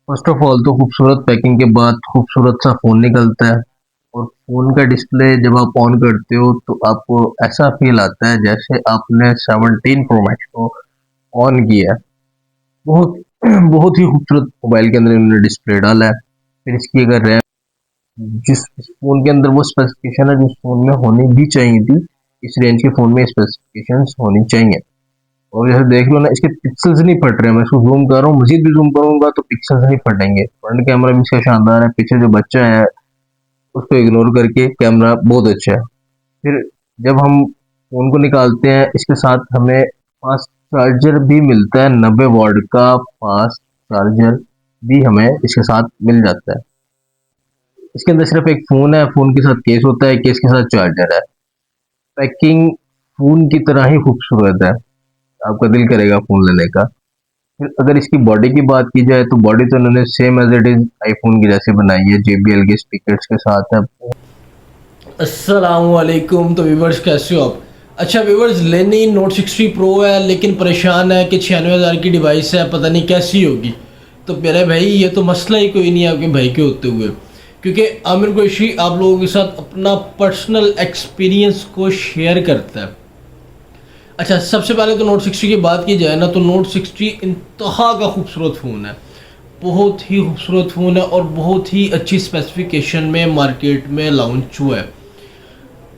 First of all तो खूबसूरत packing के बाद खूबसूरत सा फ़ोन निकलता है और फ़ोन का डिस्प्ले जब आप ऑन करते हो तो आपको ऐसा फ़ील आता है जैसे आपने 17 प्रो मैक्स को ऑन किया है। बहुत बहुत ही खूबसूरत मोबाइल के अंदर इन्होंने डिस्प्ले डाला है। फिर इसकी अगर रैम, जिस इस फ़ोन के अंदर वो स्पेसिफिकेशन है जिस फ़ोन में होनी भी चाहिए थी, इस रेंज के फ़ोन में स्पेसिफिकेशंस होनी चाहिए। और जैसे देख लो ना, इसके पिक्सल्स नहीं फट रहे। मैं इसको जूम कर रहा हूँ, मजीद भी जूम करूंगा तो पिक्सल्स नहीं फटेंगे। फ्रंट कैमरा भी इसका शानदार है, पीछे जो बच्चा है उसको इग्नोर करके कैमरा बहुत अच्छा है। फिर जब हम फोन को निकालते हैं, इसके साथ हमें फास्ट चार्जर भी मिलता है। 90 वॉट का फास्ट चार्जर भी हमें इसके साथ मिल जाता है। इसके अंदर सिर्फ एक फ़ोन है, फ़ोन के साथ केस होता है, केस के साथ चार्जर है। पैकिंग फ़ोन की तरह ही खूबसूरत है, आपका दिल करेगा फ़ोन लेने का। फिर अगर इसकी बॉडी की बात की जाए तो बॉडी तो इन्होंने same as it is iPhone की जैसे बनाई है, JBL के स्पीकर्स के साथ है। अस्सलामुअलैकुम। तो व्यूवर्स कैसे हो आप? अच्छा व्यूवर्स, लेनी नोट 60 प्रो है लेकिन परेशान है कि 96,000 की डिवाइस है, पता नहीं कैसी होगी। तो मेरे भाई ये तो मसला ही कोई नहीं है आपके भाई के होते हुए, क्योंकि आमिर कुरैशी आप लोगों के साथ अपना पर्सनल एक्सपीरियंस को शेयर करता है। अच्छा, सबसे पहले तो नोट 60 की बात की जाए ना, तो नोट 60 इंतहा का खूबसूरत फ़ोन है, बहुत ही खूबसूरत फ़ोन है और बहुत ही अच्छी स्पेसिफिकेशन में मार्केट में लॉन्च हुआ है।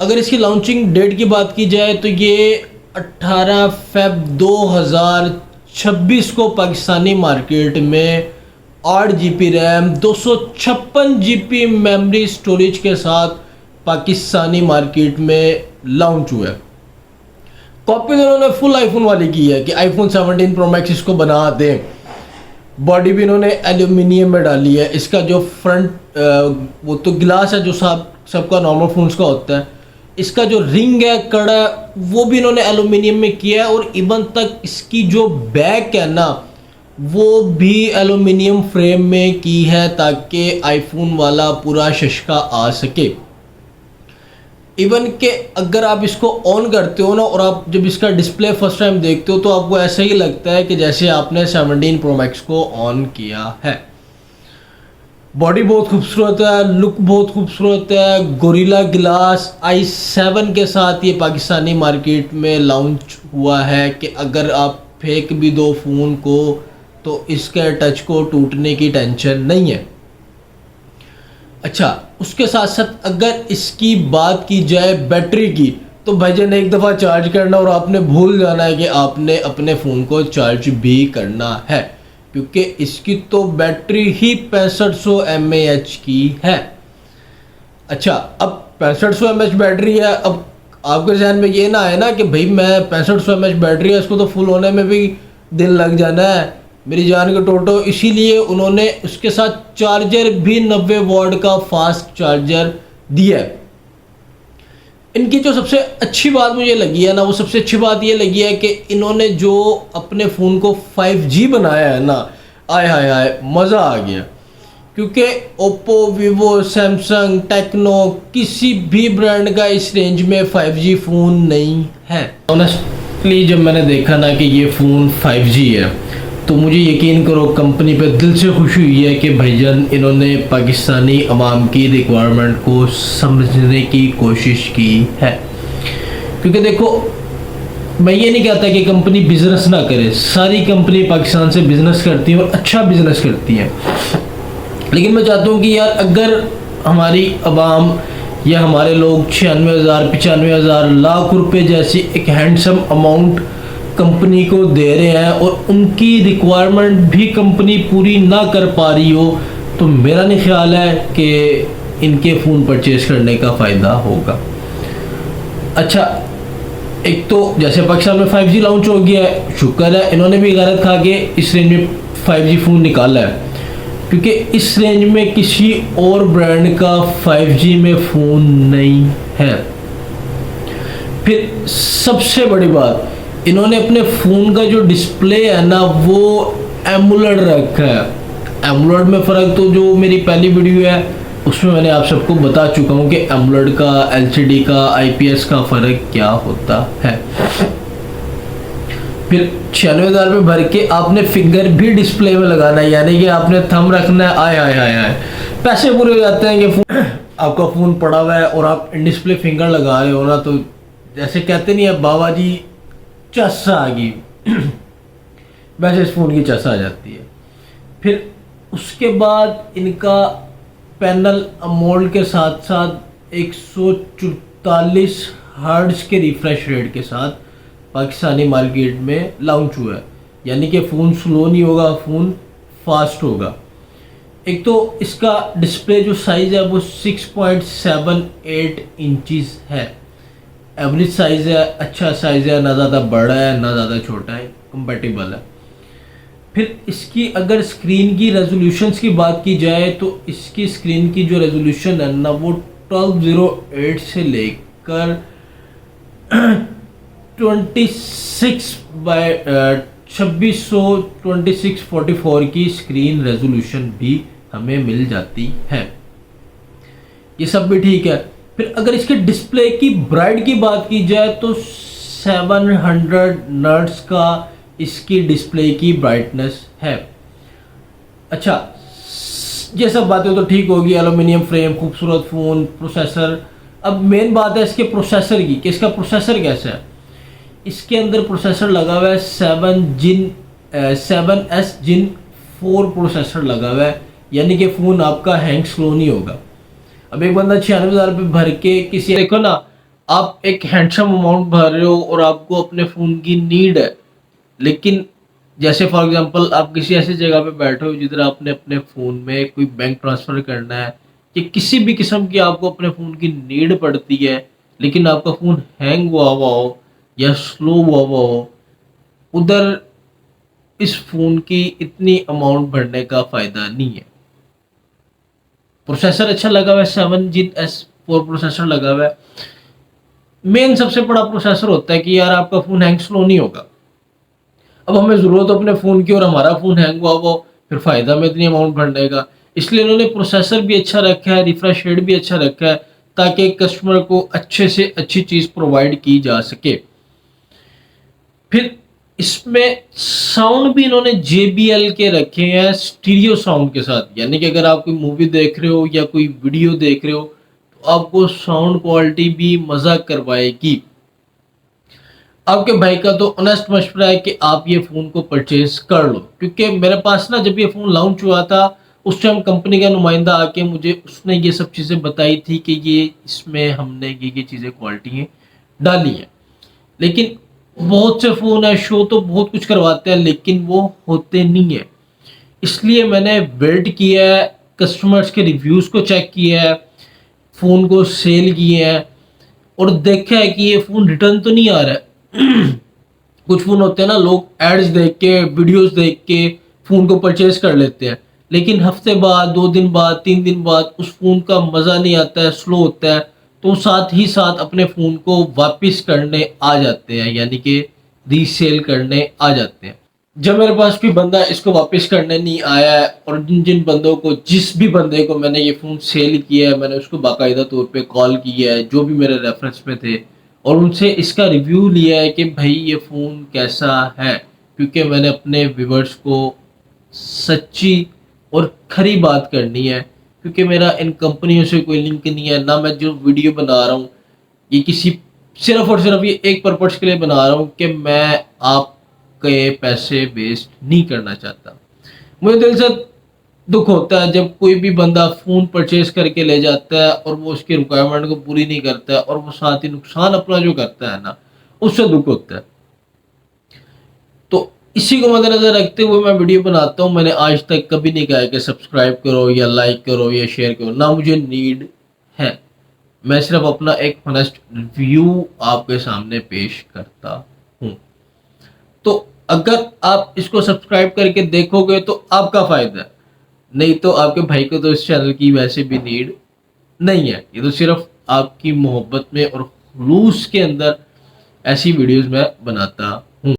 अगर इसकी लॉन्चिंग डेट की बात की जाए तो ये 18 फ़रवरी 2026 को पाकिस्तानी मार्केट में 8 GB RAM 256 GB memory storage के साथ पाकिस्तानी मार्केट में लॉन्च हुआ है। कॉपी तो इन्होंने फुल आईफोन वाली की है कि आईफोन 17 प्रो मैक्स इसको बना दें। बॉडी भी इन्होंने एल्यूमिनियम में डाली है। इसका जो फ्रंट वो तो गिलास है जो सबका नॉर्मल फ़ोन्स का होता है। इसका जो रिंग है, कड़ा, वो भी इन्होंने एल्यूमिनियम में किया है और इवन तक इसकी जो बैक है ना, वो भी एल्यूमिनियम फ्रेम में की है ताकि आईफोन वाला पूरा शशका आ सके। इवन के अगर आप इसको ऑन करते हो ना और आप जब इसका डिस्प्ले फर्स्ट टाइम देखते हो तो आपको ऐसा ही लगता है कि जैसे आपने 17 प्रो मैक्स को ऑन किया है। बॉडी बहुत खूबसूरत है, लुक बहुत खूबसूरत है। गोरिल्ला ग्लास i7 के साथ ये पाकिस्तानी मार्केट में लॉन्च हुआ है कि अगर आप फेंक भी दो फ़ोन को तो इसके टच को टूटने की टेंशन नहीं है। अच्छा, उसके साथ साथ अगर इसकी बात की जाए बैटरी की, तो भाईजान एक दफ़ा चार्ज करना और आपने भूल जाना है कि आपने अपने फ़ोन को चार्ज भी करना है, क्योंकि इसकी तो बैटरी ही 6500 mAh की है। अच्छा, अब 6500 mAh बैटरी है, अब आपके जहन में ये ना आए ना कि भाई मैं 6500 mAh बैटरी है, इसको तो फुल होने में भी दिन लग जाना है, मेरी जान के टोटो। इसीलिए उन्होंने उसके साथ चार्जर भी 90 वॉट का फास्ट चार्जर दिया है। इनकी जो सबसे अच्छी बात मुझे लगी है ना, वो सबसे अच्छी बात ये लगी है कि इन्होंने जो अपने फ़ोन को 5G बनाया है ना, आय हाय हाय मज़ा आ गया। क्योंकि ओप्पो, वीवो, सैमसंग, टेक्नो, किसी भी ब्रांड का इस रेंज में 5G फ़ोन नहीं है। ऑनेस्टली जब मैंने देखा ना कि ये फ़ोन 5G है तो मुझे यकीन करो कंपनी पे दिल से खुशी हुई है कि भाईजान इन्होंने पाकिस्तानी अवाम की रिक्वायरमेंट को समझने की कोशिश की है। क्योंकि देखो, मैं ये नहीं कहता कि कंपनी बिज़नेस ना करे, सारी कंपनी पाकिस्तान से बिज़नेस करती है और अच्छा बिज़नेस करती है। लेकिन मैं चाहता हूँ कि यार अगर हमारी अवाम या हमारे लोग 96,000, 95,000, लाख रुपए जैसी एक हैंडसम अमाउंट कंपनी को दे रहे हैं और उनकी रिक्वायरमेंट भी कंपनी पूरी ना कर पा रही हो, तो मेरा नहीं ख्याल है कि इनके फ़ोन परचेज करने का फ़ायदा होगा। अच्छा, एक तो जैसे पाकिस्तान में 5G लॉन्च हो गया है, शुक्र है इन्होंने भी गलत खा के इस रेंज में 5G फ़ोन निकाला है, क्योंकि इस रेंज में किसी और ब्रांड का 5G में फ़ोन नहीं है। फिर सबसे बड़ी बात, इन्होंने अपने फ़ोन का जो डिस्प्ले है ना वो एमुलेट रखा है। एमुलेट में फ़र्क तो जो मेरी पहली वीडियो है उसमें मैंने आप सबको बता चुका हूँ कि एमुलेट का, LCD का, IPS का फ़र्क क्या होता है। फिर 96,000 में भर के आपने फिंगर भी डिस्प्ले में लगाना है, यानी कि आपने थंब रखना है। आए आए आए आए पैसे पूरे हो जाते हैं कि आपका फ़ोन पड़ा हुआ है और आप इन डिस्प्ले फिंगर लगा रहे हो ना, तो जैसे कहते नहीं है बाबा जी चस आ गई वैसे इस फ़ोन की चस आ जाती है। फिर उसके बाद इनका पैनल अमोल्ड के साथ साथ 144 हर्ट्ज के रिफ्रेश रेट के साथ पाकिस्तानी मार्केट में लॉन्च हुआ है, यानी कि फ़ोन स्लो नहीं होगा, फ़ोन फास्ट होगा। एक तो इसका डिस्प्ले जो साइज़ है वो 6.78 इंचज़ है, एवरेज साइज़ है, अच्छा साइज़ है, ना ज़्यादा बड़ा है ना ज़्यादा छोटा है, कंपेटिबल है। फिर इसकी अगर स्क्रीन की रेजोल्यूशंस की बात की जाए तो इसकी स्क्रीन की जो रेजोल्यूशन है ना वो 1208 से लेकर 2644 की स्क्रीन रेजोल्यूशन भी हमें मिल जाती है। ये सब भी ठीक है। फिर अगर इसके डिस्प्ले की ब्राइट की बात की जाए तो 700 नट्स का इसकी डिस्प्ले की ब्राइटनेस है। अच्छा, ये सब बातें तो ठीक होगी, एल्यूमिनियम फ्रेम, खूबसूरत फ़ोन, प्रोसेसर। अब मेन बात है इसके प्रोसेसर की कि इसका प्रोसेसर कैसा है। इसके अंदर प्रोसेसर लगा हुआ है 7S Gen 4 प्रोसेसर लगा हुआ है, यानी कि फ़ोन आपका हैंग स्लो नहीं होगा। अब एक बंदा 96,000 रुपये भर के किसी, देखो ना, आप एक हैंडसम अमाउंट भर रहे हो और आपको अपने फ़ोन की नीड है, लेकिन जैसे फॉर एग्जांपल आप किसी ऐसी जगह पे बैठे हो जिधर आपने अपने फ़ोन में कोई बैंक ट्रांसफ़र करना है कि किसी भी किस्म की आपको अपने फ़ोन की नीड पड़ती है, लेकिन आपका फ़ोन हैंग हुआ हो या स्लो हुआ हो, उधर इस फ़ोन की इतनी अमाउंट भरने का फ़ायदा नहीं है। प्रोसेसर अच्छा लगा हुआ है, 7 Gen S4 प्रोसेसर लगा हुआ है। मेन सबसे बड़ा प्रोसेसर होता है कि यार आपका फ़ोन हैंग स्लो नहीं होगा। अब हमें ज़रूरत अपने फ़ोन की और हमारा फ़ोन हैंग हुआ वो, फिर फ़ायदा में इतनी अमाउंट भरने का, इसलिए इन्होंने प्रोसेसर भी अच्छा रखा है, रिफ्रेश रेट भी अच्छा रखा है, ताकि कस्टमर को अच्छे से अच्छी चीज़ प्रोवाइड की जा सके। फिर इसमें साउंड भी इन्होंने JBL के रखे हैं स्टीरियो साउंड के साथ, यानी कि अगर आप कोई मूवी देख रहे हो या कोई वीडियो देख रहे हो तो आपको साउंड क्वालिटी भी मज़ा करवाएगी। आपके भाई का तो ऑनेस्ट मशवरा है कि आप ये फ़ोन को परचेज कर लो, क्योंकि मेरे पास ना जब ये फ़ोन लॉन्च हुआ था उस टाइम कंपनी का नुमाइंदा आके मुझे उसने ये सब चीज़ें बताई थी कि ये इसमें हमने ये चीज़ें क्वालिटी डाली हैं। लेकिन बहुत से फ़ोन है, शो तो बहुत कुछ करवाते हैं लेकिन वो होते नहीं है। इसलिए मैंने वेट किया है, कस्टमर्स के रिव्यूज़ को चेक किया है, फ़ोन को सेल किए हैं और देखा है कि ये फ़ोन रिटर्न तो नहीं आ रहा है। कुछ फ़ोन होते हैं ना, लोग एड्स देख के, वीडियोस देख के फ़ोन को परचेज कर लेते हैं, लेकिन हफ्ते बाद, 2 दिन बाद, 3 दिन बाद उस फ़ोन का मज़ा नहीं आता है, स्लो होता है, तो साथ ही साथ अपने फ़ोन को वापस करने आ जाते हैं, यानी कि रीसेल करने आ जाते हैं। जब मेरे पास कोई बंदा इसको वापस करने नहीं आया है और जिन जिन बंदों को, जिस भी बंदे को मैंने ये फ़ोन सेल किया है, मैंने उसको बाकायदा तौर पे कॉल किया है, जो भी मेरे रेफरेंस में थे, और उनसे इसका रिव्यू लिया है कि भाई ये फ़ोन कैसा है, क्योंकि मैंने अपने व्यूवर्स को सच्ची और खरी बात करनी है, क्योंकि मेरा इन कंपनियों से कोई लिंक नहीं है, ना मैं जो वीडियो बना रहा हूँ ये किसी, सिर्फ और सिर्फ ये एक पर्पज़ के लिए बना रहा हूँ कि मैं आपके पैसे वेस्ट नहीं करना चाहता। मुझे दिल से दुख होता है जब कोई भी बंदा फ़ोन परचेज करके ले जाता है और वो उसकी रिक्वायरमेंट को पूरी नहीं करता है और वो साथ ही नुकसान अपना जो करता है ना, उससे दुख होता है। तो इसी को मद्देनज़र रखते हुए मैं वीडियो बनाता हूँ। मैंने आज तक कभी नहीं कहा कि सब्सक्राइब करो या लाइक करो या शेयर करो, ना मुझे नीड है। मैं सिर्फ अपना एक ऑनेस्ट रिव्यू आपके सामने पेश करता हूँ। तो अगर आप इसको सब्सक्राइब करके देखोगे तो आपका फ़ायदा है, नहीं तो आपके भाई को तो इस चैनल की वैसे भी नीड नहीं है। ये तो सिर्फ आपकी मोहब्बत में और खुलूस के अंदर ऐसी वीडियोस मैं बनाता